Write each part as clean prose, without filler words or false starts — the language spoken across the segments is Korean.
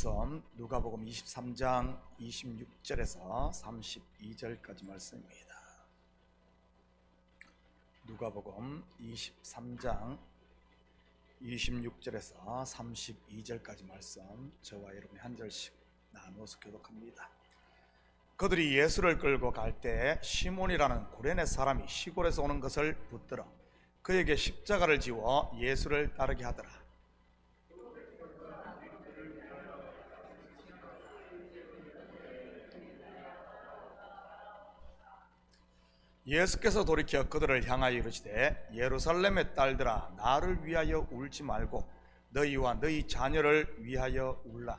누가복음 23장 26절에서 32절까지 말씀입니다. 누가복음 23장 26절에서 32절까지 말씀, 저와 여러분이 한 절씩 나누어서 교독합니다. 그들이 예수를 끌고 갈 때 시몬이라는 구레네 사람이 시골에서 오는 것을 붙들어 그에게 십자가를 지워 예수를 따르게 하더라. 예수께서 돌이켜 그들을 향하여 이르시되, 예루살렘의 딸들아, 나를 위하여 울지 말고 너희와 너희 자녀를 위하여 울라.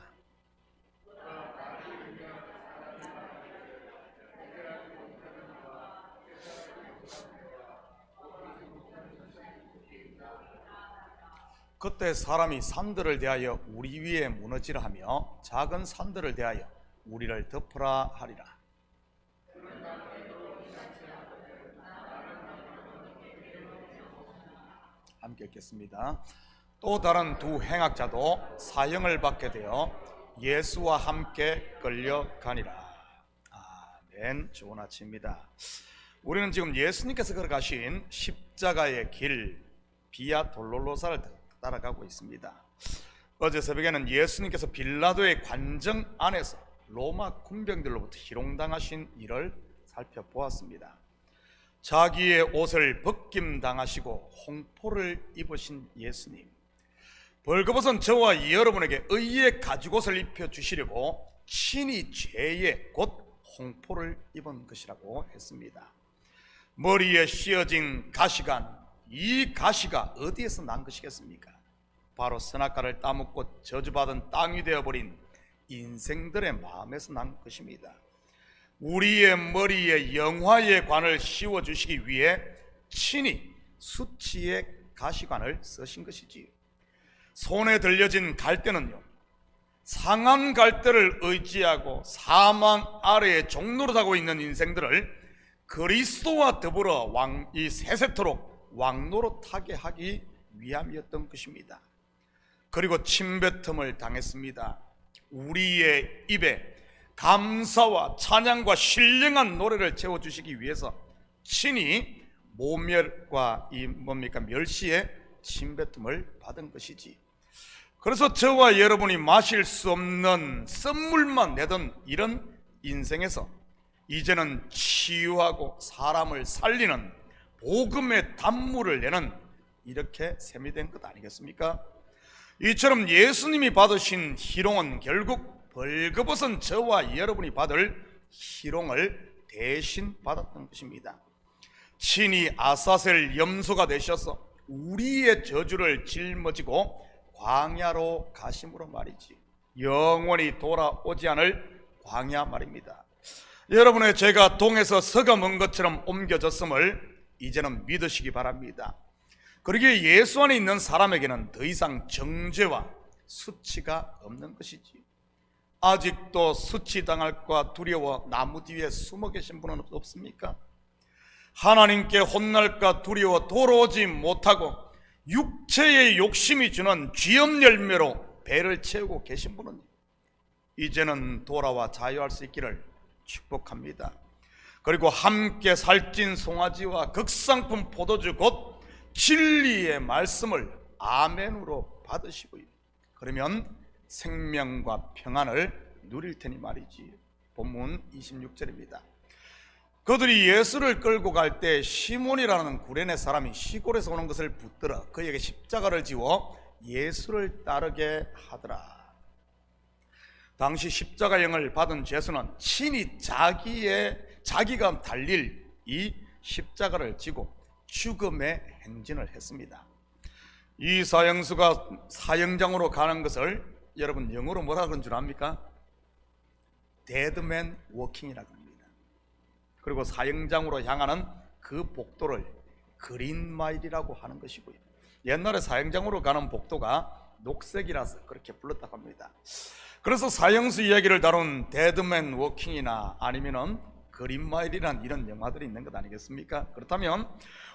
그때 사람이 산들을 대하여 우리 위에 무너지라 하며 작은 산들을 대하여 우리를 덮으라 하리라. 함께 읽겠습니다. 또 다른 두 행악자도 사형을 받게 되어 예수와 함께 끌려가니라. 아멘. 좋은 아침입니다. 우리는 지금 예수님께서 걸어가신 십자가의 길 비아 돌로로사를 따라가고 있습니다. 어제 새벽에는 예수님께서 빌라도의 관정 안에서 로마 군병들로부터 희롱당하신 일을 살펴보았습니다. 자기의 옷을 벗김당하시고 홍포를 입으신 예수님, 벌거벗은 저와 여러분에게 의의 가죽옷을 입혀주시려고 친히 죄의 곧 홍포를 입은 것이라고 했습니다. 머리에 씌어진 가시관, 이 가시가 어디에서 난 것이겠습니까? 바로 선악과를 따먹고 저주받은 땅이 되어버린 인생들의 마음에서 난 것입니다. 우리의 머리에 영화의 관을 씌워주시기 위해 친히 수치의 가시관을 쓰신 것이지요. 손에 들려진 갈대는요, 상한 갈대를 의지하고 사망 아래에 종노릇하고 있는 인생들을 그리스도와 더불어 이 세세토록 왕노릇하게 하기 위함이었던 것입니다. 그리고 침뱉음을 당했습니다. 우리의 입에 감사와 찬양과 신령한 노래를 채워주시기 위해서 친히 모멸과 멸시의 침뱉음을 받은 것이지. 그래서 저와 여러분이 마실 수 없는 쓴물만 내던 이런 인생에서 이제는 치유하고 사람을 살리는 복음의 단물을 내는 이렇게 셈이 된 것 아니겠습니까? 이처럼 예수님이 받으신 희롱은 결국 벌거벗은 저와 여러분이 받을 희롱을 대신 받았던 것입니다. 친히 아사셀 염소가 되셔서 우리의 저주를 짊어지고 광야로 가심으로 말이지, 영원히 돌아오지 않을 광야 말입니다. 여러분의 죄가 동에서 서가 먼 것처럼 옮겨졌음을 이제는 믿으시기 바랍니다. 그러기에 예수 안에 있는 사람에게는 더 이상 정죄와 수치가 없는 것이지. 아직도 수치당할까 두려워 나무 뒤에 숨어 계신 분은 없습니까? 하나님께 혼날까 두려워 돌아오지 못하고 육체의 욕심이 주는 쥐염 열매로 배를 채우고 계신 분은 이제는 돌아와 자유할 수 있기를 축복합니다. 그리고 함께 살찐 송아지와 극상품 포도주 곧 진리의 말씀을 아멘으로 받으시고요, 그러면 생명과 평안을 누릴 테니 말이지. 본문 26절입니다. 그들이 예수를 끌고 갈 때 시몬이라는 구레네 사람이 시골에서 오는 것을 붙들어 그에게 십자가를 지워 예수를 따르게 하더라. 당시 십자가형을 받은 죄수는 친히 자기가 달릴 이 십자가를 지고 죽음의 행진을 했습니다. 이 사형수가 사형장으로 가는 것을 여러분 영어로 뭐라 그런 줄 압니까? 데드맨 워킹이라고 합니다. 그리고 사형장으로 향하는 그 복도를 그린마일이라고 하는 것이고요, 옛날에 사형장으로 가는 복도가 녹색이라서 그렇게 불렀다고 합니다. 그래서 사형수 이야기를 다룬 데드맨 워킹이나 아니면은 그린마일이라는 이런 영화들이 있는 것 아니겠습니까? 그렇다면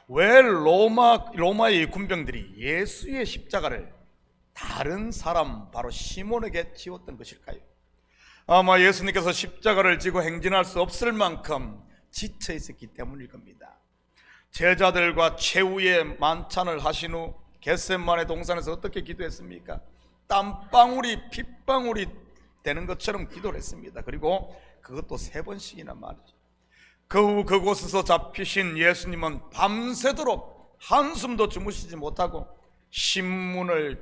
왜 로마의 군병들이 예수의 십자가를 다른 사람 바로 시몬에게 지웠던 것일까요? 아마 예수님께서 십자가를 지고 행진할 수 없을 만큼 지쳐 있었기 때문일 겁니다. 제자들과 최후의 만찬을 하신 후 겟세마네 동산에서 어떻게 기도했습니까? 땀방울이 핏방울이 되는 것처럼 기도를 했습니다. 그리고 그것도 3번씩이나 말이죠. 그 후 그곳에서 잡히신 예수님은 밤새도록 한숨도 주무시지 못하고 신문을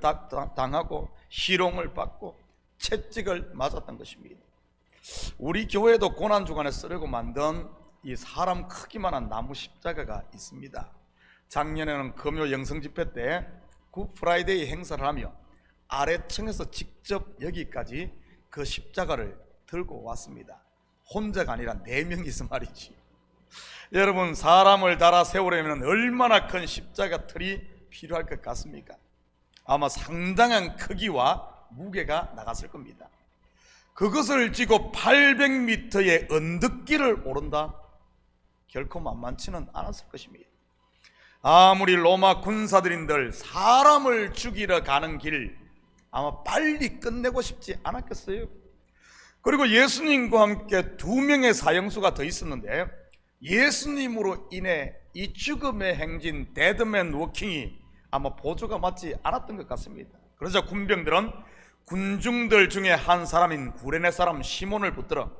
당하고 희롱을 받고 채찍을 맞았던 것입니다. 우리 교회도 고난주간에 쓰려고 만든 이 사람 크기만한 나무 십자가가 있습니다. 작년에는 금요 영성집회 때 굿프라이데이 행사를 하며 아래층에서 직접 여기까지 그 십자가를 들고 왔습니다. 혼자가 아니라 4명이서 말이지. 여러분, 사람을 달아 세우려면 얼마나 큰 십자가 틀이 필요할 것 같습니까? 아마 상당한 크기와 무게가 나갔을 겁니다. 그것을 지고 800m의 언덕길을 오른다? 결코 만만치는 않았을 것입니다. 아무리 로마 군사들인들 사람을 죽이러 가는 길 아마 빨리 끝내고 싶지 않았겠어요? 그리고 예수님과 함께 2명의 사형수가 더 있었는데 예수님으로 인해 이 죽음의 행진 데드맨 워킹이 아마 보조가 맞지 않았던 것 같습니다. 그러자 군병들은 군중들 중에 한 사람인 구레네 사람 시몬을 붙들어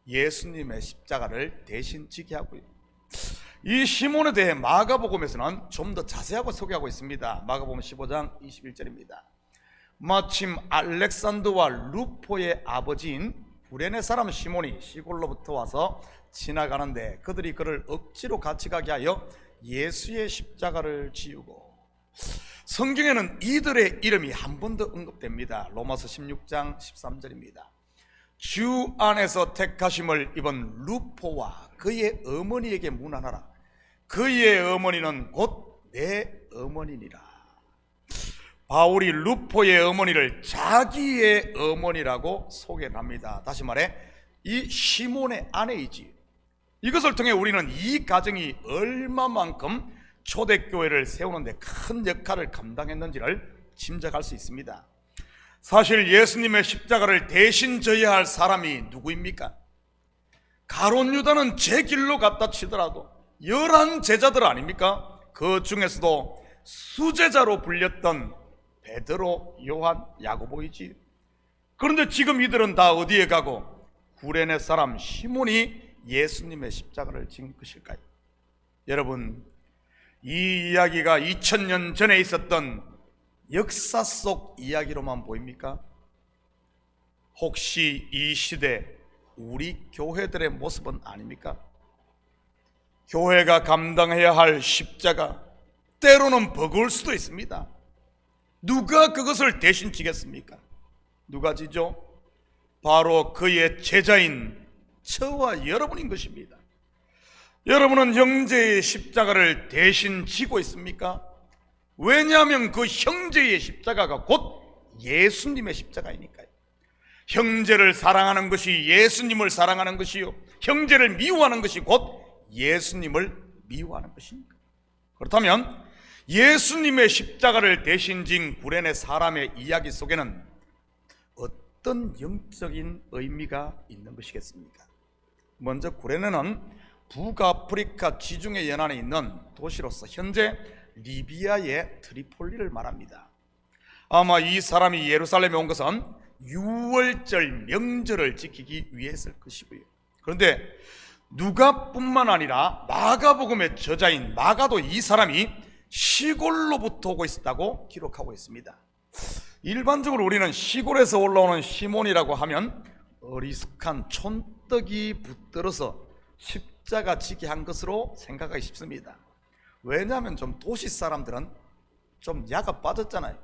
예수님의 십자가를 대신 지게 하고요. 이 시몬에 대해 마가복음에서는 좀 더 자세하게 소개하고 있습니다. 마가복음 15장 21절입니다. 마침 알렉산더와 루포의 아버지인 구레네 사람 시몬이 시골로부터 와서 지나가는데 그들이 그를 억지로 같이 가게 하여 예수의 십자가를 지우고, 성경에는 이들의 이름이 한 번 더 언급됩니다. 로마서 16장 13절입니다. 주 안에서 택하심을 입은 루포와 그의 어머니에게 문안하라. 그의 어머니는 곧 내 어머니니라. 바울이 루포의 어머니를 자기의 어머니라고 소개를 합니다. 다시 말해 이 시몬의 아내이지. 이것을 통해 우리는 이 가정이 얼마만큼 초대교회를 세우는데 큰 역할을 감당했는지를 짐작할 수 있습니다. 사실 예수님의 십자가를 대신 져야 할 사람이 누구입니까? 가룟 유다는 제 길로 갔다 치더라도 11 제자들 아닙니까? 그 중에서도 수제자로 불렸던 베드로, 요한, 야고보이지. 그런데 지금 이들은 다 어디에 가고 구레네 사람 시몬이 예수님의 십자가를 진 것일까요? 여러분, 이 이야기가 2000년 전에 있었던 역사 속 이야기로만 보입니까? 혹시 이 시대 우리 교회들의 모습은 아닙니까? 교회가 감당해야 할 십자가, 때로는 버거울 수도 있습니다. 누가 그것을 대신 지겠습니까? 누가 지죠? 바로 그의 제자인 저와 여러분인 것입니다. 여러분은 형제의 십자가를 대신 지고 있습니까? 왜냐하면 그 형제의 십자가가 곧 예수님의 십자가이니까요. 형제를 사랑하는 것이 예수님을 사랑하는 것이요, 형제를 미워하는 것이 곧 예수님을 미워하는 것입니까? 그렇다면 예수님의 십자가를 대신 진 구레네 사람의 이야기 속에는 어떤 영적인 의미가 있는 것이겠습니까? 먼저 구레네는 북아프리카 지중해 연안에 있는 도시로서 현재 리비아의 트리폴리를 말합니다. 아마 이 사람이 예루살렘에 온 것은 유월절 명절을 지키기 위해서일 것이고요. 그런데 누가뿐만 아니라 마가복음의 저자인 마가도 이 사람이 시골로부터 오고 있었다고 기록하고 있습니다. 일반적으로 우리는 시골에서 올라오는 시몬이라고 하면 어리숙한 촌떡이 붙들어서 십자가 지게 한 것으로 생각하기 쉽습니다. 왜냐하면 좀 도시 사람들은 좀 야가 빠졌잖아요.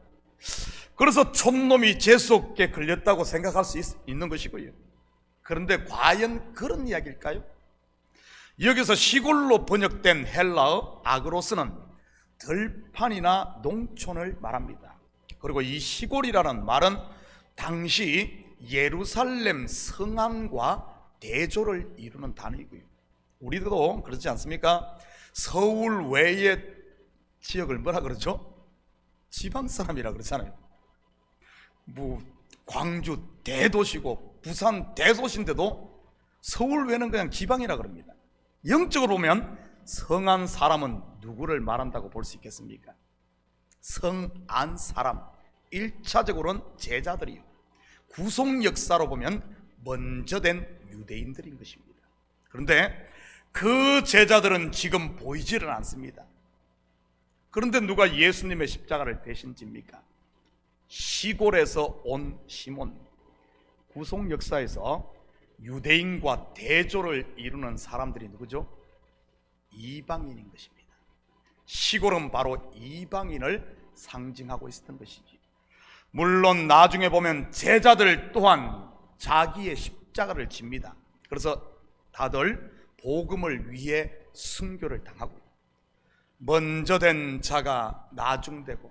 그래서 촌놈이 재수없게 걸렸다고 생각할 수 있는 것이고요. 그런데 과연 그런 이야기일까요? 여기서 시골로 번역된 헬라어 아그로스는 들판이나 농촌을 말합니다. 그리고 이 시골이라는 말은 당시 예루살렘 성안과 대조를 이루는 단어이고요. 우리도 그렇지 않습니까? 서울 외의 지역을 뭐라 그러죠? 지방 사람이라 그러잖아요. 광주 대도시고 부산 대도시인데도 서울 외는 그냥 지방이라 그럽니다. 영적으로 보면 성한 사람은 누구를 말한다고 볼 수 있겠습니까? 성안 사람, 1차적으로는 제자들이요, 구속 역사로 보면 먼저 된 유대인들인 것입니다. 그런데 그 제자들은 지금 보이지를 않습니다. 그런데 누가 예수님의 십자가를 대신 집니까? 시골에서 온 시몬. 구속 역사에서 유대인과 대조를 이루는 사람들이 누구죠? 이방인인 것입니다. 시골은 바로 이방인을 상징하고 있었던 것이지. 물론 나중에 보면 제자들 또한 자기의 십자가를 집니다. 그래서 다들 복음을 위해 순교를 당하고, 먼저 된 자가 나중되고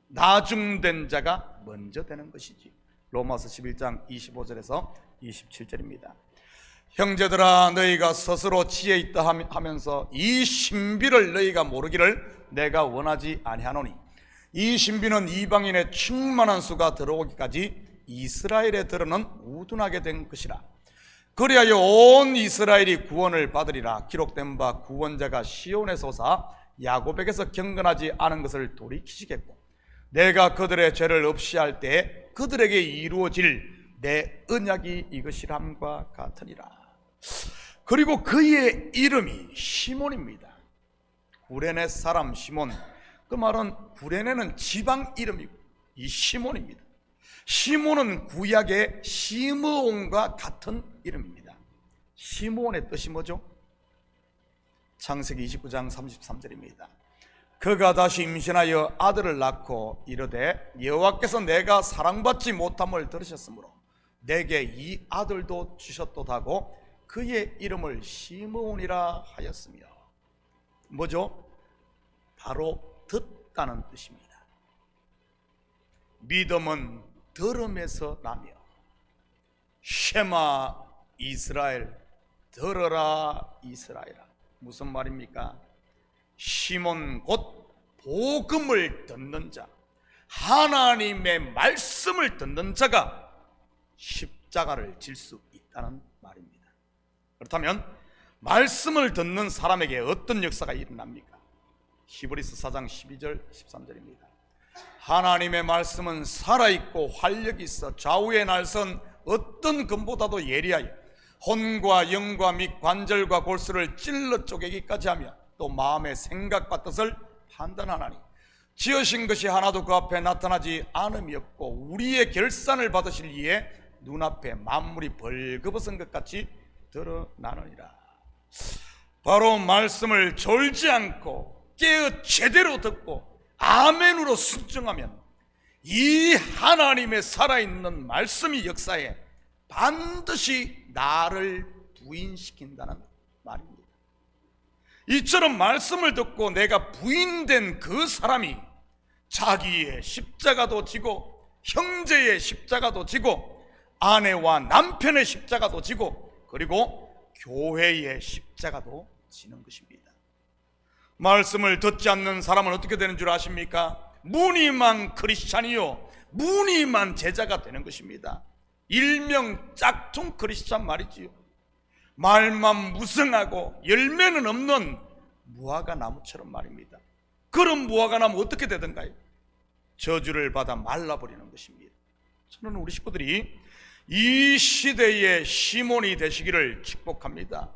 나중된 자가 먼저 되는 것이지. 로마서 11장 25절에서 27절입니다. 형제들아, 너희가 스스로 지혜 있다 하면서 이 신비를 너희가 모르기를 내가 원하지 아니하노니, 이 신비는 이방인의 충만한 수가 들어오기까지 이스라엘에 들어는 우둔하게 된 것이라. 그리하여 온 이스라엘이 구원을 받으리라. 기록된 바 구원자가 시온에서 오사 야곱에게서 경건하지 않은 것을 돌이키시겠고, 내가 그들의 죄를 없이 할 때 그들에게 이루어질 내 언약이 이것이람과 같으니라. 그리고 그의 이름이 시몬입니다. 구레네 사람 시몬. 그 말은 구레네는 지방 이름이고 이 시몬입니다. 시몬은 구약의 시므온과 같은 이름입니다. 시므온의 뜻이 뭐죠? 창세기 29장 33절입니다. 그가 다시 임신하여 아들을 낳고 이르되 여호와께서 내가 사랑받지 못함을 들으셨으므로 내게 이 아들도 주셨도다고 그의 이름을 시므온이라 하였으며. 뭐죠? 바로 듣다는 뜻입니다. 믿음은 들음에서 나며, 쉐마 이스라엘, 들어라 이스라엘아. 무슨 말입니까? 시몬 곧 복음을 듣는 자, 하나님의 말씀을 듣는 자가 십자가를 질 수 있다는 말입니다. 그렇다면 말씀을 듣는 사람에게 어떤 역사가 일어납니까? 히브리서 4장 12절 13절입니다. 하나님의 말씀은 살아있고 활력이 있어 좌우의 날선 어떤 금보다도 예리하여 혼과 영과 및 관절과 골수를 찔러 쪼개기까지 하며 또 마음의 생각과 뜻을 판단하나니 지으신 것이 하나도 그 앞에 나타나지 않음이 없고 우리의 결산을 받으실 이에 눈앞에 만물이 벌거벗은 것 같이 드러나느니라. 바로 말씀을 졸지 않고 깨어 제대로 듣고 아멘으로 순종하면 이 하나님의 살아있는 말씀이 역사에 반드시 나를 부인시킨다는 말입니다. 이처럼 말씀을 듣고 내가 부인된 그 사람이 자기의 십자가도 지고 형제의 십자가도 지고 아내와 남편의 십자가도 지고 그리고 교회의 십자가도 지는 것입니다. 말씀을 듣지 않는 사람은 어떻게 되는 줄 아십니까? 무늬만 크리스찬이요, 무늬만 제자가 되는 것입니다. 일명 짝퉁 크리스찬 말이지요. 말만 무성하고 열매는 없는 무화과 나무처럼 말입니다. 그런 무화과 나무 어떻게 되던가요? 저주를 받아 말라버리는 것입니다. 저는 우리 식구들이 이 시대의 시몬이 되시기를 축복합니다.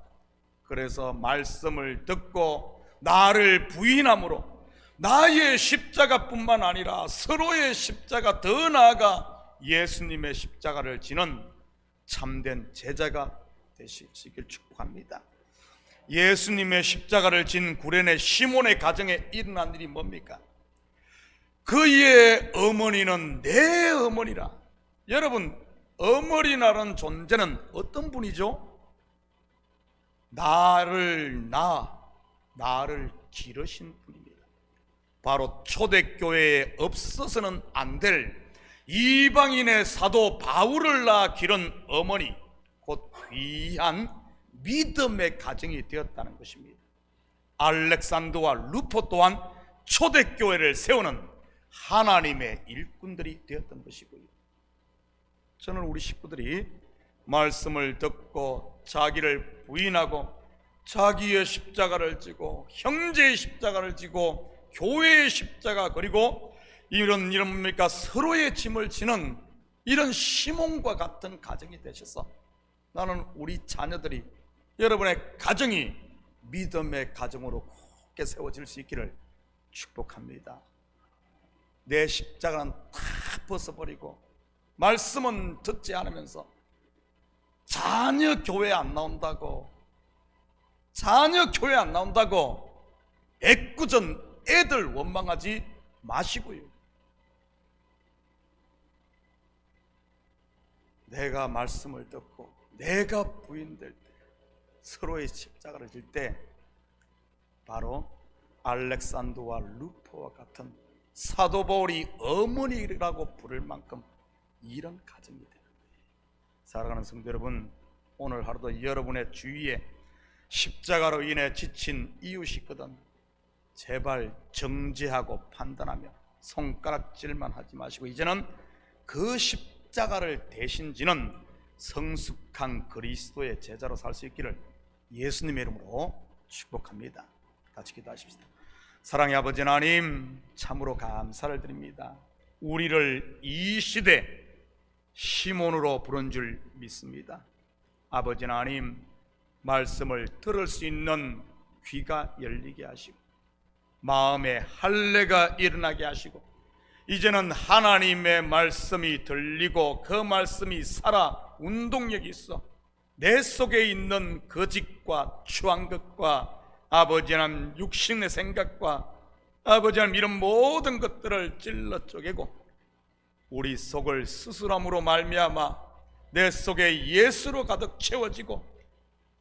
그래서 말씀을 듣고 나를 부인함으로 나의 십자가뿐만 아니라 서로의 십자가, 더 나아가 예수님의 십자가를 지는 참된 제자가 되시길 축복합니다. 예수님의 십자가를 진 구레네 시몬의 가정에 일어난 일이 뭡니까? 그의 어머니는 내 어머니라. 여러분, 어머니라는 존재는 어떤 분이죠? 나를 기르신 분입니다. 바로 초대교회에 없어서는 안 될 이방인의 사도 바울을 낳아 기른 어머니, 곧 귀한 믿음의 가정이 되었다는 것입니다. 알렉산더와 루포 또한 초대교회를 세우는 하나님의 일꾼들이 되었던 것이고요. 저는 우리 식구들이 말씀을 듣고 자기를 부인하고 자기의 십자가를 지고 형제의 십자가를 지고 교회의 십자가, 그리고 이런 뭡니까 서로의 짐을 지는 이런 시몬과 같은 가정이 되셔서 나는 우리 자녀들이, 여러분의 가정이 믿음의 가정으로 굳게 세워질 수 있기를 축복합니다. 내 십자가는 다 벗어버리고 말씀은 듣지 않으면서 자녀 교회 안 나온다고 애꿎은 애들 원망하지 마시고요. 내가 말씀을 듣고 내가 부인될 때, 서로의 십자가를 질 때 바로 알렉산더와 루포와 같은 사도 바울이 어머니라고 부를 만큼 이런 가정이 되는 거예요. 사랑하는 성도 여러분, 오늘 하루도 여러분의 주위에 십자가로 인해 지친 이웃이 있거든 제발 정죄하고 판단하며 손가락질만 하지 마시고 이제는 그 십자가를 대신 지는 성숙한 그리스도의 제자로 살 수 있기를 예수님의 이름으로 축복합니다. 같이 기도하십시다. 사랑의 아버지 하나님, 참으로 감사를 드립니다. 우리를 이 시대 시몬으로 부른 줄 믿습니다. 아버지 하나님, 말씀을 들을 수 있는 귀가 열리게 하시고 마음에 할례가 일어나게 하시고 이제는 하나님의 말씀이 들리고 그 말씀이 살아 운동력이 있어 내 속에 있는 거짓과 추한 것과 아버지 하나님 육신의 생각과 아버지 하나님 이런 모든 것들을 찔러 쪼개고 우리 속을 수술함으로 말미암아 내 속에 예수로 가득 채워지고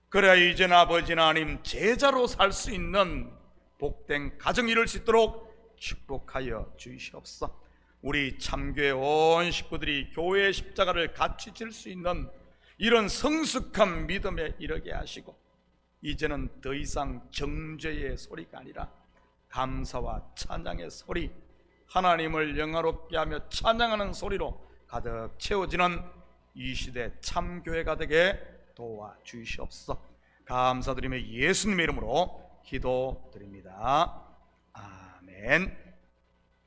그래야 이제는 아버지 하나님 제자로 살 수 있는 복된 가정이 이룰 수 있도록 축복하여 주시옵소서. 우리 참교회 온 식구들이 교회의 십자가를 같이 질 수 있는 이런 성숙한 믿음에 이르게 하시고 이제는 더 이상 정죄의 소리가 아니라 감사와 찬양의 소리, 하나님을 영화롭게 하며 찬양하는 소리로 가득 채워지는 이 시대 참교회가 되게 도와주시옵소서. 감사드리며 예수님의 이름으로 기도드립니다. 아멘.